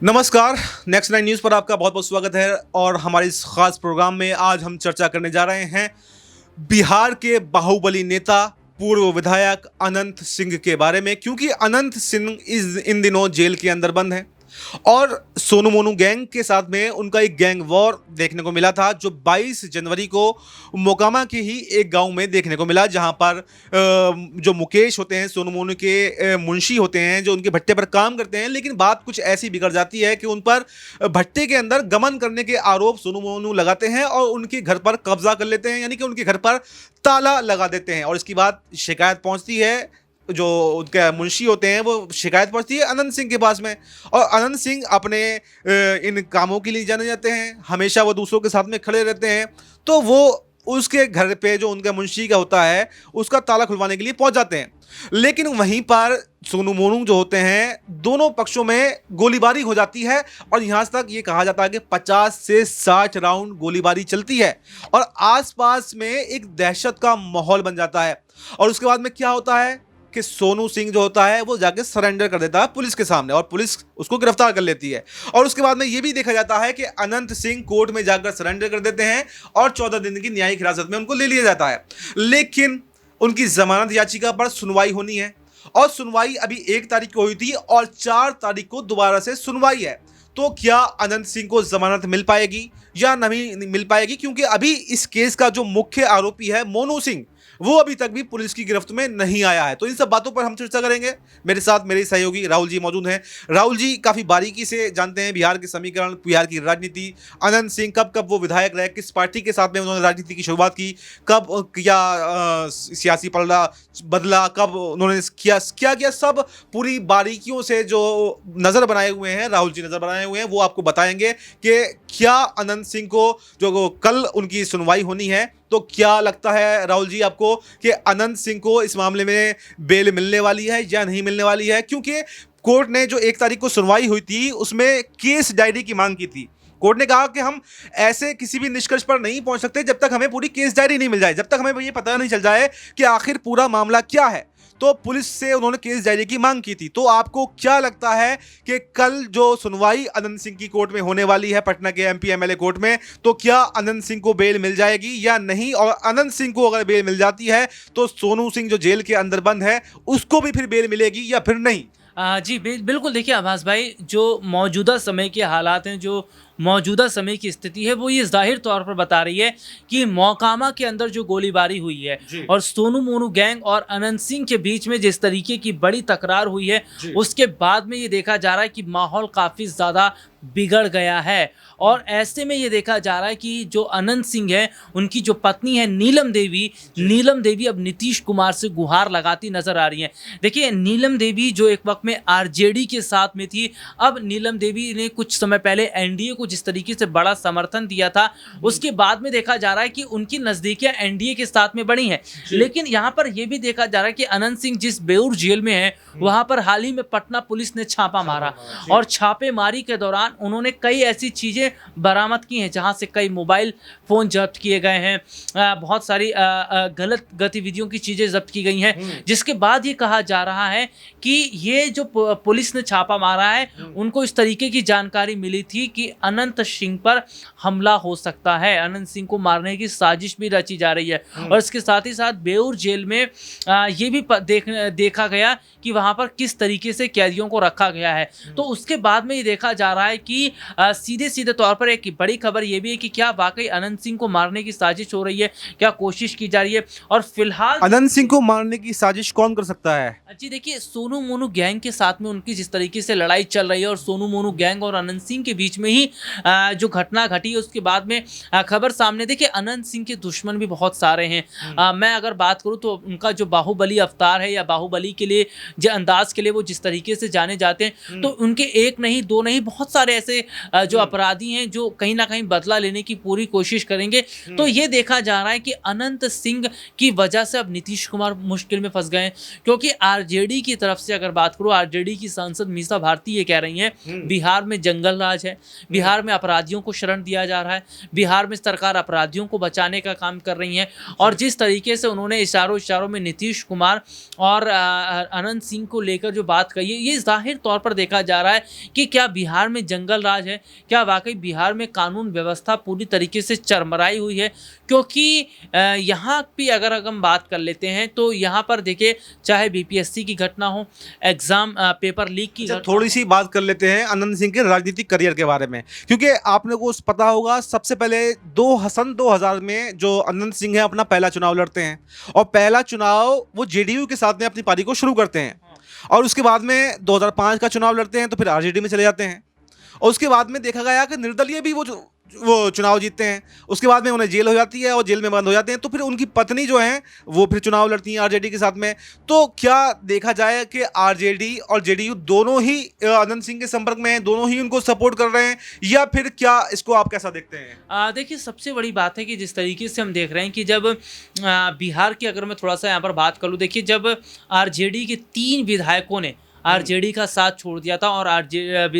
नमस्कार। Next nine news पर आपका बहुत बहुत स्वागत है और हमारे इस खास प्रोग्राम में आज हम चर्चा करने जा रहे हैं बिहार के बाहुबली नेता पूर्व विधायक अनंत सिंह के बारे में, क्योंकि अनंत सिंह इन दिनों जेल के अंदर बंद हैं और सोनू मोनू गैंग के साथ में उनका एक गैंग वॉर देखने को मिला था, जो 22 जनवरी को मोकामा के ही एक गांव में देखने को मिला, जहां पर जो मुकेश होते हैं, सोनू मोनू के मुंशी होते हैं, जो उनके भट्टे पर काम करते हैं। लेकिन बात कुछ ऐसी बिगड़ जाती है कि उन पर भट्टे के अंदर गमन करने के आरोप सोनू मोनू लगाते हैं और उनके घर पर कब्जा कर लेते हैं, यानी कि उनके घर पर ताला लगा देते हैं। और इसकी बात शिकायत पहुंचती है, जो उनके मुंशी होते हैं, वो शिकायत पहुंचती है अनंत सिंह के पास में। और अनंत सिंह अपने इन कामों के लिए जाने जाते हैं, हमेशा वो दूसरों के साथ में खड़े रहते हैं। तो वो उसके घर पे जो उनका मुंशी का होता है, उसका ताला खुलवाने के लिए पहुंच जाते हैं। लेकिन वहीं पर सोनू मोनू जो होते हैं, दोनों पक्षों में गोलीबारी हो जाती है और यहां तक ये कहा जाता है कि 50 से 60 राउंड गोलीबारी चलती है और आसपास में एक दहशत का माहौल बन जाता है। और उसके बाद में क्या होता है कि सोनू सिंह जो होता है वो जाके सरेंडर कर देता है पुलिस के सामने और पुलिस उसको गिरफ्तार कर लेती है। और उसके बाद में ये भी देखा जाता है कि अनंत सिंह कोर्ट में जाकर सरेंडर कर देते हैं और 14 दिन की न्यायिक हिरासत में उनको ले लिया जाता है। लेकिन उनकी जमानत याचिका पर सुनवाई होनी है और सुनवाई अभी 1 तारीख को हुई थी और 4 तारीख को दोबारा से सुनवाई है। तो क्या अनंत सिंह को जमानत मिल पाएगी या नहीं मिल पाएगी, क्योंकि अभी इस केस का जो मुख्य आरोपी है मोनू सिंह, वो अभी तक भी पुलिस की गिरफ्त में नहीं आया है। तो इन सब बातों पर हम चर्चा करेंगे। मेरे साथ मेरे सहयोगी राहुल जी मौजूद हैं। राहुल जी काफ़ी बारीकी से जानते हैं बिहार के समीकरण, बिहार की राजनीति। अनंत सिंह कब कब वो विधायक रहे, किस पार्टी के साथ में उन्होंने राजनीति की शुरुआत की, कब क्या सियासी पलड़ा बदला, कब उन्होंने क्या सब पूरी बारीकियों से जो नज़र बनाए हुए हैं, राहुल जी नज़र बनाए हुए हैं, वो आपको बताएंगे कि क्या अनंत सिंह को जो कल उनकी सुनवाई होनी है, तो क्या लगता है राहुल जी आपको कि अनंत सिंह को इस मामले में बेल मिलने वाली है या नहीं मिलने वाली है? क्योंकि कोर्ट ने जो 1 तारीख को सुनवाई हुई थी उसमें केस डायरी की मांग की थी। कोर्ट ने कहा कि हम ऐसे किसी भी निष्कर्ष पर नहीं पहुंच सकते जब तक हमें पूरी केस डायरी नहीं मिल जाए, जब तक हमें ये पता नहीं चल जाए कि आखिर पूरा मामला क्या है। तो पुलिस से उन्होंने केस डायरी की मांग की थी। तो आपको क्या लगता है कि कल जो सुनवाई अनंत सिंह की कोर्ट में होने वाली है, पटना के एमपी एमएलए कोर्ट में, तो क्या अनंत सिंह को बेल मिल जाएगी या नहीं? और अनंत सिंह को अगर बेल मिल जाती है तो सोनू सिंह जो जेल के अंदर बंद है, उसको भी फिर बेल मिलेगी या फिर नहीं? जी बिल्कुल। देखिए आभास भाई, जो मौजूदा समय के हालात हैं, जो मौजूदा समय की स्थिति है, वो ये जाहिर तौर पर बता रही है कि मोकामा के अंदर जो गोलीबारी हुई है और सोनू मोनू गैंग और अनंत सिंह के बीच में जिस तरीके की बड़ी तकरार हुई है, उसके बाद में ये देखा जा रहा है कि माहौल काफ़ी ज़्यादा बिगड़ गया है। और ऐसे में ये देखा जा रहा है कि जो अनंत सिंह है, उनकी जो पत्नी है नीलम देवी अब नीतीश कुमार से गुहार लगाती नजर आ रही हैं। देखिए, नीलम देवी जो एक वक्त में आरजेडी के साथ में थी, अब नीलम देवी ने कुछ समय पहले एनडीए को जिस तरीके से बड़ा समर्थन दिया था, उसके बाद में देखा जा रहा है कि उनकी नज़दीकियां एनडीए के साथ में बढ़ी हैं। लेकिन यहाँ पर यह भी देखा जा रहा है कि अनंत सिंह जिस बेऊर जेल में है, वहाँ पर हाल ही में पटना पुलिस ने छापा मारा और छापेमारी के दौरान उन्होंने कई ऐसी चीज़ें बरामद की हैं, जहाँ से कई मोबाइल फ़ोन जब्त किए गए हैं, बहुत सारी गलत गतिविधियों की चीज़ें जब्त की गई हैं। जिसके बाद ये कहा जा रहा है कि ये जो पुलिस ने छापा मारा है, उनको इस तरीके की जानकारी मिली थी कि अनंत सिंह पर हमला हो सकता है, अनंत सिंह को मारने की साजिश भी रची जा रही है। और इसके साथ ही साथ बेऊर जेल में ये भी देखा गया कि वहाँ पर किस तरीके से कैदियों को रखा गया है। तो उसके बाद में ये देखा जा रहा है कि सीधे तौर पर एक बड़ी खबर ये भी है कि क्या वाकई अनंत सिंह को मारने की साजिश हो रही है, क्या कोशिश की जा रही है। और फिलहाल अनंत सिंह को मारने की साजिश कौन कर सकता है? जी देखिए, सोनू मोनू गैंग के साथ में उनकी जिस तरीके से लड़ाई चल रही है और सोनू मोनू गैंग और अनंत सिंह के बीच में ही जो घटना घटी है, उसके बाद में खबर सामने। देखिए, अनंत सिंह के दुश्मन भी बहुत सारे हैं। मैं अगर बात करूं तो उनका जो बाहुबली अवतार है या बाहुबली के लिए जो अंदाज के लिए वो जिस तरीके से जाने जाते हैं, तो उनके एक नहीं दो नहीं बहुत सारे ऐसे जो अपराधी हैं जो कहीं ना कहीं बदला लेने की पूरी कोशिश करेंगे। तो ये देखा जा रहा है कि अनंत सिंह की वजह से अब नीतीश कुमार मुश्किल में फंस गए हैं, क्योंकि आरजेडी की तरफ से अगर बात करूं, आरजेडी की सांसद मीसा भारती ये कह रही हैं बिहार में जंगल राज है, बिहार में अपराधियों को शरण दिया जा रहा है, बिहार में सरकार अपराधियों को बचाने का काम कर रही है। और जिस तरीके से उन्होंने इशारों में नीतीश कुमार और अनंत सिंह सिंह को लेकर जो बात कही है, ये जाहिर तौर पर देखा जा रहा है कि क्या बिहार में जंगल राज है, क्या वाकई बिहार में कानून व्यवस्था पूरी तरीके से चरमराई हुई है। क्योंकि यहाँ भी अगर हम बात कर लेते हैं तो यहाँ पर देखिए, चाहे बीपीएससी की घटना हो, एग्जाम पेपर लीक की घटना, थोड़ी सी बात कर लेते हैं अनंत सिंह के राजनीतिक करियर के बारे में, क्योंकि आपने को पता होगा सबसे पहले 2000 में जो अनंत सिंह है अपना पहला चुनाव लड़ते हैं, और पहला चुनाव वो जेडीयू के साथ में अपनी पारी को शुरू करते हैं, और उसके बाद में 2005 का चुनाव लड़ते हैं तो फिर आरजेडी में चले जाते हैं, और उसके बाद में देखा गया कि निर्दलीय भी वो चुनाव जीतते हैं। उसके बाद में उन्हें जेल हो जाती है और जेल में बंद हो जाते हैं, तो फिर उनकी पत्नी जो है वो फिर चुनाव लड़ती हैं आरजेडी के साथ में। तो क्या देखा जाए कि आरजेडी और जेडीयू दोनों ही अनंत सिंह के संपर्क में हैं, दोनों ही उनको सपोर्ट कर रहे हैं, या फिर क्या इसको आप कैसा देखते हैं? देखिए, सबसे बड़ी बात है कि जिस तरीके से हम देख रहे हैं कि जब बिहार की अगर मैं थोड़ा सा यहाँ पर बात करूँ, देखिए जब आरजेडी के 3 विधायकों ने आरजेडी का साथ छोड़ दिया था, और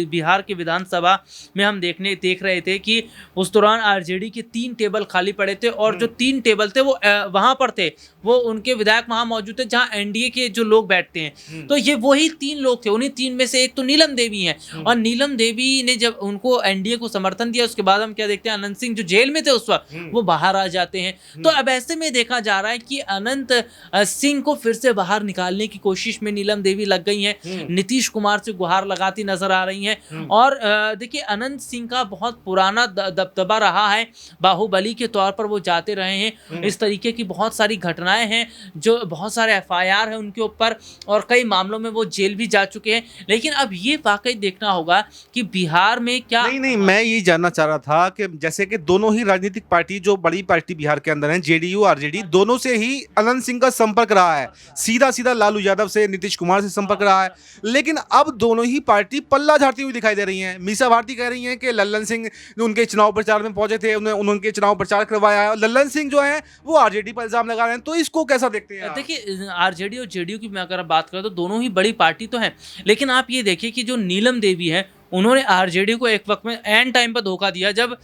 बिहार के विधानसभा में हम देख रहे थे कि उस दौरान आरजेडी के 3 टेबल खाली पड़े थे, और जो 3 टेबल थे वो वहाँ पर थे, वो उनके विधायक वहाँ मौजूद थे जहाँ एनडीए के जो लोग बैठते हैं। तो ये वही 3 लोग थे, उन्हीं 3 में से एक तो नीलम देवी हैं, और नीलम देवी ने जब उनको एनडीए को समर्थन दिया, उसके बाद हम क्या देखते हैं, अनंत सिंह जो जेल में थे उस वक्त वो बाहर आ जाते हैं। तो अब ऐसे में देखा जा रहा है कि अनंत सिंह को फिर से बाहर निकालने की कोशिश में नीलम देवी लग गई हैं, नीतीश कुमार से गुहार लगाती नजर आ रही हैं। और देखिए, अनंत सिंह का बहुत पुराना दबदबा रहा है, बाहुबली के तौर पर वो जाते रहे हैं। इस तरीके की बहुत सारी घटनाएं हैं, जो बहुत सारे एफआईआर हैं उनके ऊपर, और कई मामलों में वो जेल भी जा चुके हैं। लेकिन अब ये वाकई देखना होगा कि बिहार में क्या नहीं, मैं ये जानना चाह रहा था कि जैसे कि दोनों ही राजनीतिक पार्टी, जो बड़ी पार्टी बिहार के अंदर है, जेडीयू आरजेडी, दोनों से ही अनंत सिंह का संपर्क रहा है, सीधा लालू यादव से, नीतीश कुमार से संपर्क रहा है। लेकिन अब दोनों ही पार्टी पल्ला झाड़ती हुई दिखाई दे रही हैं। मीसा भारती कह रही हैं कि लल्लन सिंह उनके चुनाव प्रचार में पहुंचे थे, उनके चुनाव प्रचार करवाया है, और लल्लन सिंह जो है वो आरजेडी पर इल्जाम लगा रहे हैं। तो इसको कैसा देखते हैं? देखिए, आरजेडी और जेडीयू की मैं अगर बात करूं तो दोनों ही बड़ी पार्टी तो हैं, लेकिन आप ये देखिए कि जो नीलम देवी है, उन्होंने आरजेडी को एक वक्त में एंड टाइम पर धोखा दिया, जब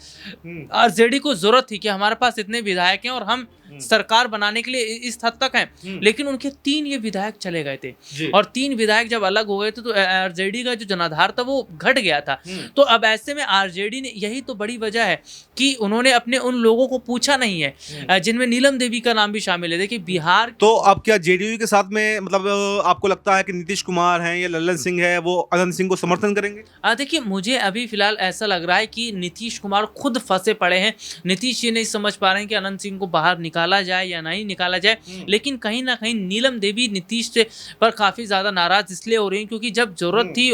आरजेडी को जरूरत थी कि हमारे पास इतने विधायक हैं और हम सरकार बनाने के लिए इस हद तक हैं, लेकिन उनके 3 ये विधायक चले गए थे, और 3 विधायक जब अलग हो गए थे तो आरजेडी का जो जनाधार था वो घट गया था। तो अब ऐसे में आरजेडी ने, यही तो बड़ी वजह है कि उन्होंने अपने उन लोगों को पूछा नहीं है जिनमें नीलम देवी का नाम भी शामिल है। देखिए, बिहार तो अब क्या जेडीयू के साथ में, मतलब आपको लगता है कि नीतीश कुमार हैं या लल्लन सिंह है, वो अनंत सिंह को समर्थन करेंगे? देखिए, मुझे अभी फिलहाल ऐसा लग रहा है कि नीतीश कुमार खुद फंसे पड़े हैं। नीतीश ये नहीं समझ पा रहे हैं कि अनंत सिंह को बाहर निकाला जाए या नहीं निकाला जाए, लेकिन कहीं ना कहीं नीलम देवी नीतीश से पर काफ़ी ज़्यादा नाराज इसलिए हो रही हैं क्योंकि जब जरूरत थी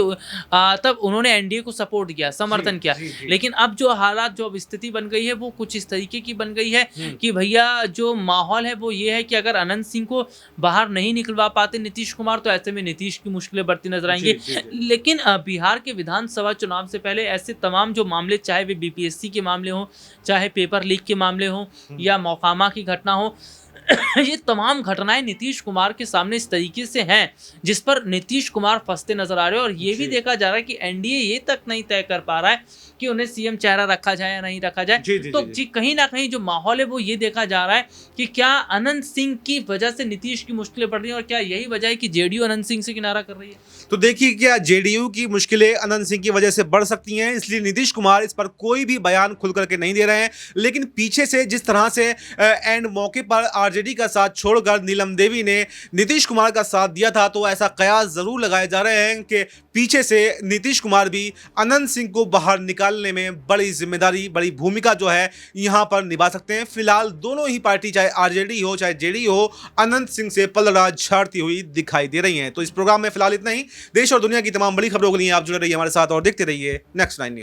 तब उन्होंने एनडीए को सपोर्ट किया, समर्थन किया। लेकिन अब जो हालात, जो अब स्थिति बन गई है वो कुछ इस तरीके की बन गई है कि भैया जो माहौल है वो ये है कि अगर अनंत सिंह को बाहर नहीं निकलवा पाते नीतीश कुमार, तो ऐसे में नीतीश की मुश्किलें बढ़ती नजर आएंगी। लेकिन बिहार के विधानसभा चुनाव से पहले ऐसे तमाम जो मामले, चाहे वे बीपीएससी के मामले हों, चाहे पेपर लीक के मामले हों, या मोकामा की घटना हो, ये तमाम घटनाएं नीतीश कुमार के सामने इस तरीके से हैं जिस पर नीतीश कुमार फंसते नजर आ रहे हैं। और ये भी देखा जा रहा है कि एनडीए ये तक नहीं तय कर पा रहा है कि उन्हें सीएम चेहरा रखा जाए या नहीं रखा जाए। तो कहीं ना कहीं जो माहौल है वो ये देखा जा रहा है कि क्या अनंत सिंह की वजह से नीतीश की मुश्किलें बढ़ रही हैं, और क्या यही वजह है कि जेडीयू अनंत सिंह से किनारा कर रही है। तो देखिए, क्या जेडीयू की मुश्किलें अनंत सिंह की वजह से बढ़ सकती हैं, इसलिए नीतीश कुमार इस पर कोई भी बयान खुल करके नहीं दे रहे हैं। लेकिन पीछे से जिस तरह से एंड मौके पर आरजेडी का साथ छोड़कर नीलम देवी ने नीतीश कुमार का साथ दिया था, तो ऐसा कयास जरूर लगाए जा रहे हैं कि पीछे से नीतीश कुमार भी अनंत सिंह को बाहर निकालने में बड़ी जिम्मेदारी, बड़ी भूमिका जो है यहाँ पर निभा सकते हैं। फिलहाल दोनों ही पार्टी, चाहे आरजेडी हो चाहे जेडीयू हो, अनंत सिंह से पलड़ा झाड़ती हुई दिखाई दे रही हैं। तो इस प्रोग्राम में फिलहाल इतना ही। देश और दुनिया की तमाम बड़ी खबरों के लिए आप जुड़े रहिए हमारे साथ और देखते रहिए नेक्स्ट 9 न्यूज़।